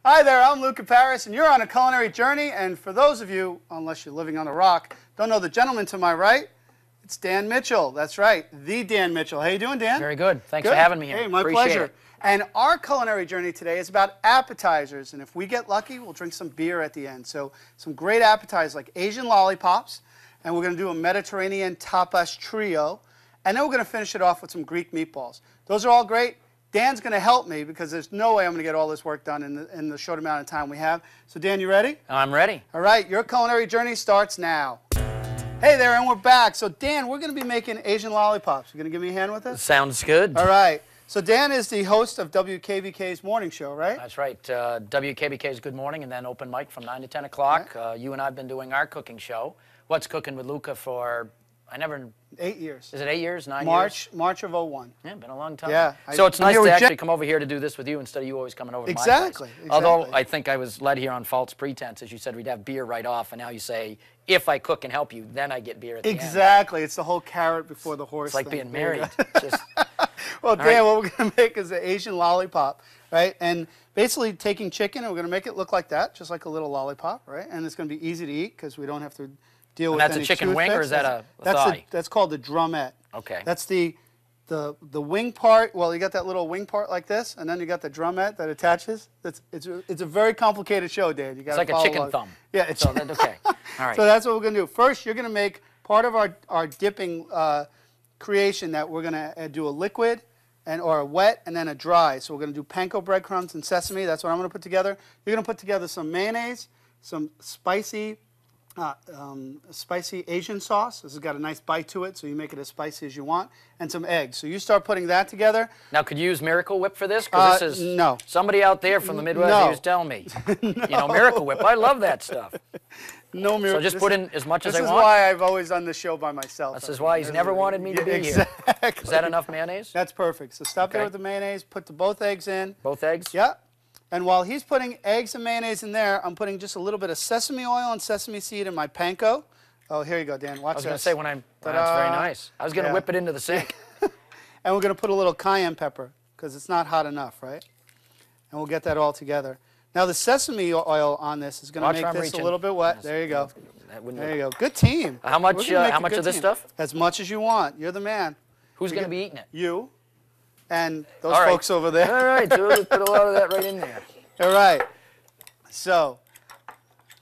Hi there, I'm Luca Paris, and you're on a culinary journey. And for those of you, unless you're living on a rock, don't know the gentleman to my right, it's Dan Mitchell. That's right, the Dan Mitchell. How you doing, Dan? Very good. Thanks for having me here. Hey, my pleasure. And our culinary journey today is about appetizers. And if we get lucky, we'll drink some beer at the end. So some great appetizers like Asian lollipops, and we're going to do a Mediterranean tapas trio, and then we're going to finish it off with some Greek meatballs. Those are all great. Dan's going to help me because there's no way I'm going to get all this work done in the short amount of time we have. So Dan, you ready? I'm ready. All right, your culinary journey starts now. Hey there, and we're back. So Dan, we're going to be making Asian lollipops. You going to give me a hand with this? Sounds good. All right. So Dan is the host of WKBK's morning show, right? That's right. WKBK's Good Morning and then open mic from 9 to 10 o'clock. Right. You and I have been doing our cooking show. What's Cooking with Luca for... 8 years. Is it 8 years? 9 years? March of '01. Yeah, been a long time. Yeah. So it's nice to actually come over here to do this with you instead of you always coming over to my place. Exactly. Although I think I was led here on false pretenses. You said we'd have beer right off, and now you say, if I cook and help you, then I get beer at the end. Exactly. It's the whole carrot before the horse It's like thing. being married. Just, well, Dan, what we're going to make is an Asian lollipop, right? And basically taking chicken, and we're going to make it look like that, just like a little lollipop, right? And it's going to be easy to eat because we don't have to deal with any that's a chicken wing, or is that a thigh? That's called the drumette. Okay. That's the wing part. Well, you got that little wing part like this, and then you got the drumette that attaches. It's a very complicated show, Dan. You got it's like a chicken thumb. Yeah. It's so okay. All right. So that's what we're going to do. First, you're going to make part of our dipping creation that we're going to do a liquid or a wet and then a dry. So we're going to do panko breadcrumbs and sesame. That's what I'm going to put together. You're going to put together some mayonnaise, some spicy Asian sauce. This has got a nice bite to it, so you make it as spicy as you want, and some eggs. So you start putting that together. Now, could you use Miracle Whip for this? Because this is no. Somebody out there from the Midwest who's telling me, you know, Miracle Whip. I love that stuff. No Miracle. So just put in as much as I want. This is why I've always done the show by myself. This is why he's never wanted me to be here. Is that enough mayonnaise? That's perfect. So stop there with the mayonnaise. Put both eggs in. Both eggs? Yeah. And while he's putting eggs and mayonnaise in there, I'm putting just a little bit of sesame oil and sesame seed in my panko. Oh, here you go, Dan. Watch this. I was going to say, that's very nice. I was going to whip it into the sink. And we're going to put a little cayenne pepper because it's not hot enough, right? And we'll get that all together. Now, the sesame oil on this is going to make this a little bit wet. There you go. There you go. Good team. How much of this stuff? As much as you want. You're the man. Who's going to be eating it? You. And those folks over there. All right, so let's put a lot of that right in there. All right. So.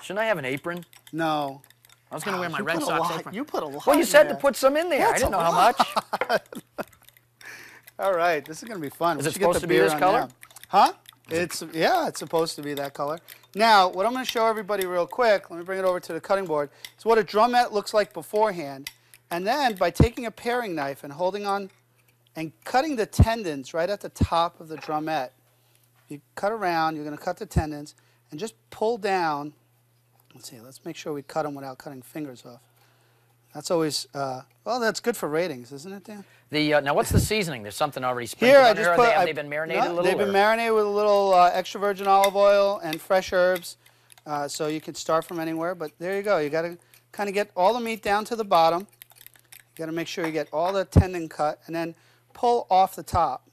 Shouldn't I have an apron? No. I was going to wear my Red Sox apron. You put a lot. Well, you said to put some in there. I didn't know how much. All right. This is going to be fun. Is it supposed to be this color? Huh? It's supposed to be that color. Now, what I'm going to show everybody real quick, let me bring it over to the cutting board, is what a drumette looks like beforehand. And then by taking a paring knife and holding on and cutting the tendons right at the top of the drumette. You cut around, you're going to cut the tendons, and just pull down. Let's see, let's make sure we cut them without cutting fingers off. That's always, well, that's good for ratings, isn't it, Dan? Now, what's the seasoning? There's something already sprinkled on here. Have they been marinated a little? They've been marinated with a little extra virgin olive oil and fresh herbs, so you could start from anywhere. But there you go. You got to kind of get all the meat down to the bottom. You got to make sure you get all the tendon cut, and then pull off the top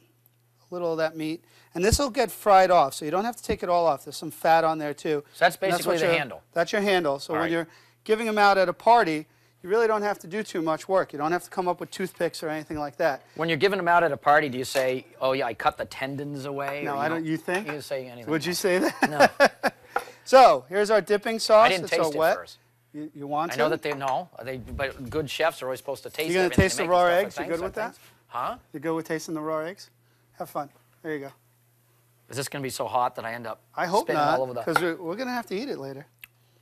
a little of that meat. And this will get fried off, so you don't have to take it all off. There's some fat on there, too. So that's basically the handle. That's your handle. So when you're giving them out at a party, you really don't have to do too much work. You don't have to come up with toothpicks or anything like that. When you're giving them out at a party, do you say, oh, yeah, I cut the tendons away? No, I don't. You think? You didn't say anything. Would you say that? No. So here's our dipping sauce. I didn't taste it first. You want to? I know that but good chefs are always supposed to taste it. You're going to taste the raw eggs? You good with that? Huh? You good with tasting the raw eggs? Have fun. There you go. Is this going to be so hot that I end up I hope spitting not, all over the... because we're going to have to eat it later.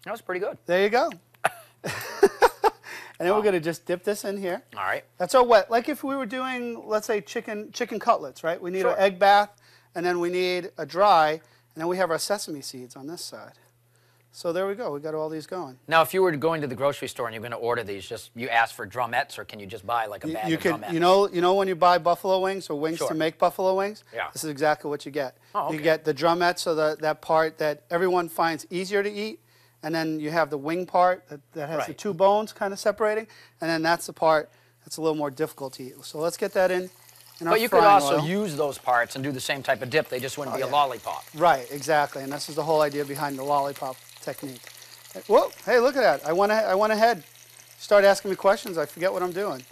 That was pretty good. There you go. And then we're going to just dip this in here. All right. That's our wet. Like if we were doing, let's say, chicken cutlets, right? We need an egg bath, and then we need a dry, and then we have our sesame seeds on this side. So there we go. We got all these going. Now, if you were going to the grocery store and you're going to order these, you ask for drumettes, or can you just buy like a bag of drumettes? You know when you buy buffalo wings or wings to make buffalo wings? Yeah. This is exactly what you get. Oh, okay. You get the drumettes, so that part that everyone finds easier to eat, and then you have the wing part that has the two bones kind of separating, and then that's the part that's a little more difficult to eat. So let's get that in in our But you could frying also oil. use those parts and do the same type of dip. They just wouldn't be a lollipop. Right, exactly, and this is the whole idea behind the lollipop technique. Whoa, hey, look at that. I went ahead. Start asking me questions, I forget what I'm doing.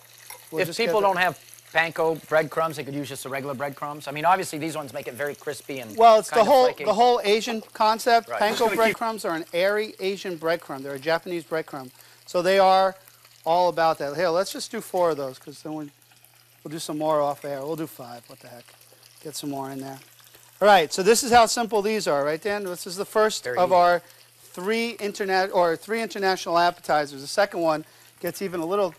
If people don't have panko breadcrumbs, they could use just the regular breadcrumbs. I mean, obviously these ones make it very crispy and well, it's kind the of whole flaky. the whole Asian concept. Right. Panko breadcrumbs are an airy Asian breadcrumb. They're a Japanese breadcrumb, so they are all about that. Here, let's just do 4 of those, because then we'll do some more off air. We'll do 5. What the heck? Get some more in there. All right. So this is how simple these are, right, Dan? This is the first of our 3 international appetizers. The second one gets even a little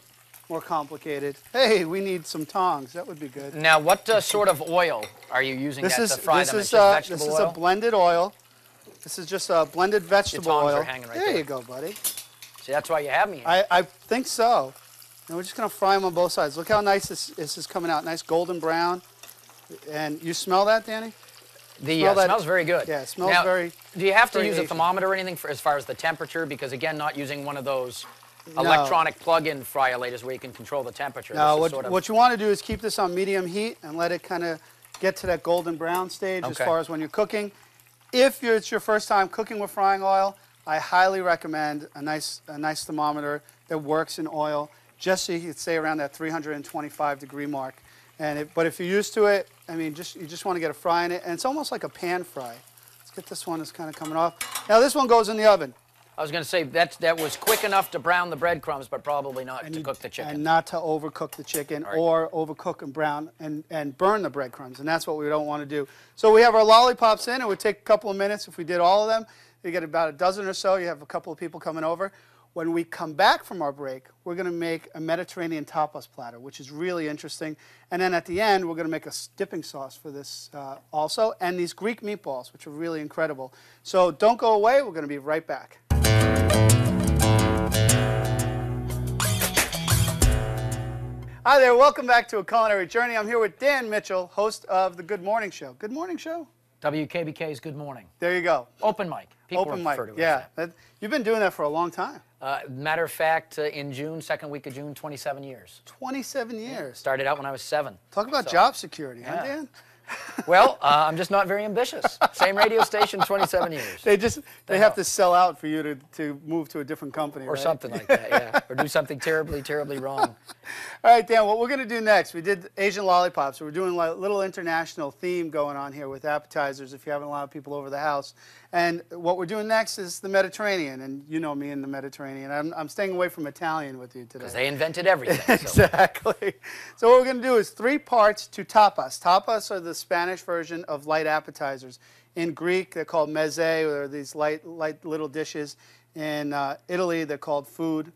more complicated. Hey, we need some tongs. That would be good. Now, what sort of oil are you using to fry them? It's just vegetable this is oil? a blended oil. This is just a blended vegetable Your tongs oil. are hanging right there there. you go, buddy. See, that's why you have me here. I think so. And we're just going to fry them on both sides. Look how nice this is coming out. Nice golden brown. And you smell that, Danny? The smells very good. Yeah, it smells now, very. Do you have to very use a Asian. thermometer or anything as far as the temperature? Because again, not using one of those electronic plug-in fryer-laters where you can control the temperature. No, This is sort of, what you want to do is keep this on medium heat and let it kind of get to that golden brown stage as far as when you're cooking. If it's your first time cooking with frying oil, I highly recommend a nice thermometer that works in oil, just so you can stay around that 325 degree mark. But if you're used to it, I mean, you just want to get a fry in it, and it's almost like a pan fry. Let's get this one that's kind of coming off. Now this one goes in the oven. I was going to say that was quick enough to brown the breadcrumbs, but probably not to cook the chicken. And not to overcook the chicken or overcook and brown and burn the breadcrumbs, and that's what we don't want to do. So we have our lollipops in. It would take a couple of minutes if we did all of them. You get about a dozen or so. You have a couple of people coming over. When we come back from our break, we're going to make a Mediterranean tapas platter, which is really interesting. And then at the end, we're going to make a dipping sauce for this also, and these Greek meatballs, which are really incredible. So don't go away. We're going to be right back. Hi there, welcome back to A Culinary Journey. I'm here with Dan Mitchell, host of The Good Morning Show. Good Morning Show? WKBK's Good Morning. There you go. Open mic. People Open mic, refer to it yeah. as that. You've been doing that for a long time. Matter of fact, in June, second week of June, 27 years. 27 years. Started out when I was 7. Talk about job security, huh, Yeah. Dan? Well, I'm just not very ambitious. Same radio station, 27 years. They have to sell out for you to move to a different company, Or right? something like that, yeah. Or do something terribly, terribly wrong. All right, Dan, what we're going to do next, we did Asian lollipops. So we're doing a little international theme going on here with appetizers if you haven't allowed people over the house. And what we're doing next is the Mediterranean, and you know me in the Mediterranean. I'm staying away from Italian with you today. Because they invented everything. So. Exactly. So what we're going to do is 3 parts to tapas. Tapas are the Spanish version of light appetizers. In Greek, they're called meze, or these light little dishes. In Italy, they're called food.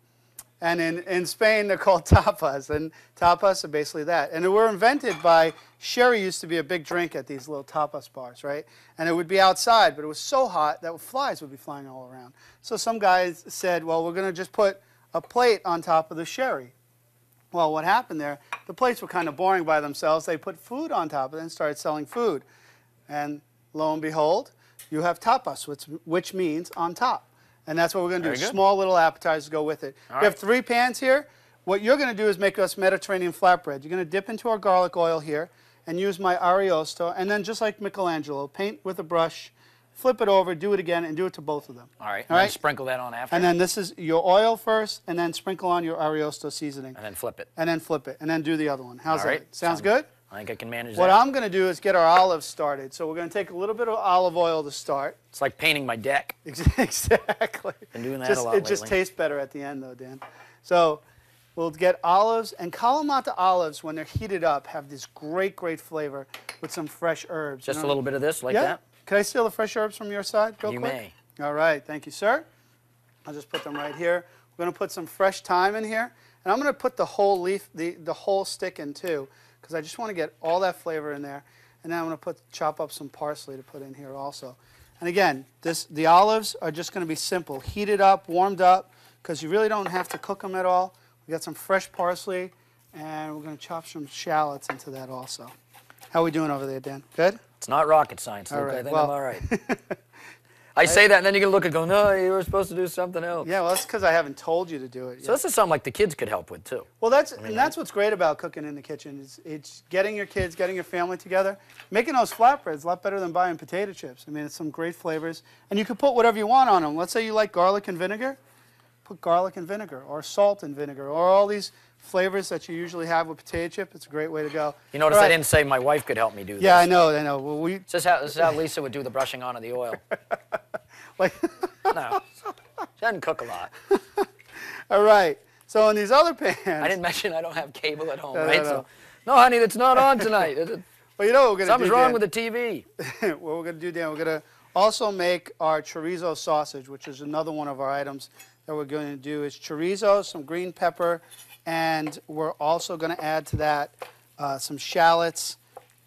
And in Spain, they're called tapas. And tapas are basically that. And they were invented by, sherry used to be a big drink at these little tapas bars, right? And it would be outside, but it was so hot that flies would be flying all around. So some guys said, well, we're going to just put a plate on top of the sherry. Well, what happened there, the plates were kind of boring by themselves. They put food on top of it and started selling food. And lo and behold, you have tapas, which means on top. And that's what we're going to do. Small little appetizers go with it. We have 3 pans here. What you're going to do is make us Mediterranean flatbread. You're going to dip into our garlic oil here and use my ariosto. And then just like Michelangelo, paint with a brush, flip it over, do it again, and do it to both of them. All right. All right? Sprinkle that on after. And then this is your oil first, and then sprinkle on your ariosto seasoning. And then flip it. And then flip it. And then do the other one. How's All right. that? Sounds good? I think I can manage What that. I'm going to do is get our olives started. So we're going to take a little bit of olive oil to start. It's like painting my deck. Exactly. Been doing that a lot It just lately. tastes better at the end, though, Dan. So we'll get olives. And Kalamata olives, when they're heated up, have this great, great flavor with some fresh herbs. Just a little bit of this, like that? Can I steal the fresh herbs from your side real You quick? may. All right. Thank you, sir. I'll just put them right here. We're going to put some fresh thyme in here. And I'm going to put the whole leaf, the whole stick in, too, because I just want to get all that flavor in there. And then I'm going to chop up some parsley to put in here also. And again, the olives are just going to be simple. Heated up, warmed up, because you really don't have to cook them at all. We got some fresh parsley, and we're going to chop some shallots into that also. How are we doing over there, Dan? Good? It's not rocket science, Luke. right, I think well- I'm all right. I say that, and then you can look and go, no, you were supposed to do something else. Yeah, well, that's because I haven't told you to do it yet. So this is something like the kids could help with, too. Well, that's what's great about cooking in the kitchen. Is it's getting your kids, getting your family together. Making those flatbreads a lot better than buying potato chips. I mean, it's some great flavors. And you can put whatever you want on them. Let's say you like garlic and vinegar. Put garlic and vinegar, or salt and vinegar, or all these flavors that you usually have with potato chip. It's a great way to go. You notice I didn't say my wife could help me do this. Yeah, I know. Well, This is how Lisa would do the brushing on of the oil. like. No, she doesn't cook a lot. All right. So in these other pans. I didn't mention I don't have cable at home, No, right? no. So, no, honey, that's not on tonight. Well, you know what we're going to do, Something's wrong Dan? with the TV. What we're going to do, Dan, we're going to also make our chorizo sausage, which is another one of our items that we're going to do. Is chorizo, some green pepper, and we're also going to add to that some shallots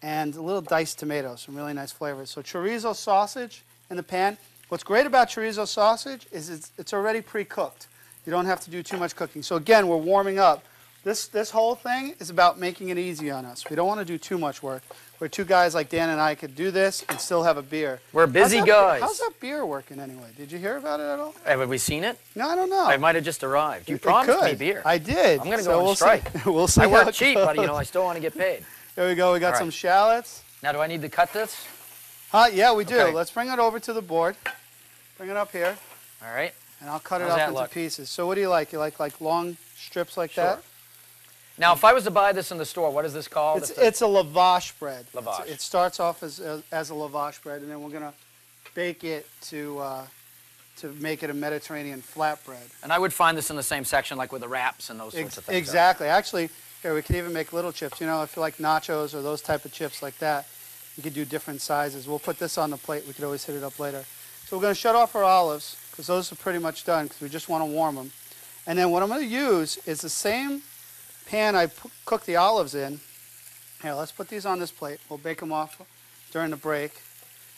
and a little diced tomatoes, some really nice flavors. So chorizo sausage in the pan. What's great about chorizo sausage is it's already pre-cooked. You don't have to do too much cooking. So again, we're warming up. This whole thing is about making it easy on us. We don't want to do too much work. Where two guys like Dan and I could do this and still have a beer. We're busy guys. How's that beer working anyway? Did you hear about it at all? Have we seen it? No, I don't know. I might have just arrived. You It promised me could. beer. I did. I'm going to So go on we'll strike. See. We'll see. I how work it cheap, goes. but I still want to get paid. There we go. We got All right. some shallots. Now, do I need to cut this? Yeah, we do. Okay. Let's bring it over to the board. Bring it up here, All right. and I'll cut it How's up that into look? pieces. So what do you like? You like long strips like Sure. that? Now, if I was to buy this in the store, what is this called? It's a lavash bread. Lavash. It starts off as a lavash bread, and then we're gonna bake it to make it a Mediterranean flatbread. And I would find this in the same section, like with the wraps and those sorts of things. Exactly. Actually, here we could even make little chips. You know, if you like nachos or those type of chips like that, you could do different sizes. We'll put this on the plate. We could always hit it up later. So we're going to shut off our olives because those are pretty much done because we just want to warm them. And then what I'm going to use is the same pan I cooked the olives in. Here, let's put these on this plate. We'll bake them off during the break.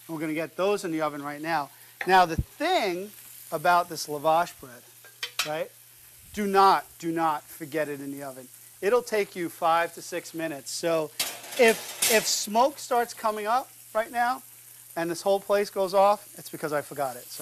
And we're going to get those in the oven right now. Now, the thing about this lavash bread, right? Do not forget it in the oven. It'll take you 5 to 6 minutes. So if smoke starts coming up right now and this whole place goes off, it's because I forgot it. So